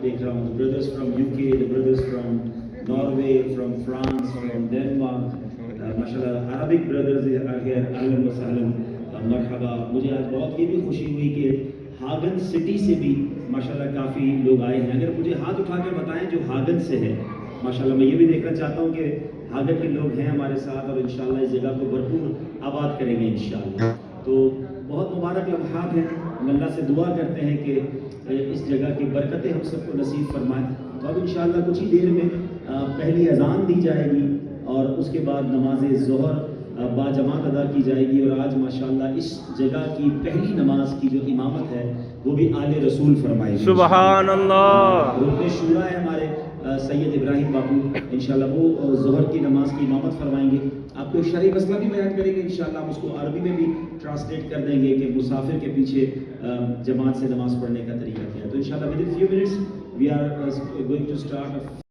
देख रहा हूँ brothers from UK, the brothers from Norway, from France, from Denmark, माशाल्लाह Arabic brothers are here, ahlan wa sahlan, मरहबा। मुझे आज बहुत ये भी खुशी हुई कि हागन सिटी से भी माशाल्लाह काफ़ी लोग आए हैं। अगर मुझे हाथ उठा कर बताएं जो हागन से है, माशाल्लाह मैं ये भी देखना चाहता हूँ कि हागन के लोग हैं हमारे साथ और इंशाल्लाह इस जगह को भरपूर आबाद करेंगे इंशाल्लाह। तो बहुत मुबारक लम्हात हैं, हम अल्लाह से दुआ करते हैं कि इस जगह की बरकतें हम सबको नसीब फरमाएं। तो अब इंशाल्लाह कुछ ही देर में पहली अजान दी जाएगी और उसके बाद नमाज ज़ोहर बाजमात अदा की जाएगी। और आज माशाल्लाह इस जगह की पहली नमाज की जो इमामत है वो भी आले रसूल फरमाएगी। सुबहान अल्लाह। रुकने शूरा है हमारे सैयद इब्राहिम बापू, इंशाल्लाह वो ज़ोहर की नमाज की इमामत फरमाएंगे। आपको एक शरई मसला भी बयान करेंगे इंशाल्लाह, हम उसको अरबी में भी ट्रांसलेट कर देंगे कि मुसाफिर के पीछे जमात से नमाज पढ़ने का तरीका क्या है। तो इंशाल्लाह within few minutes we are going to start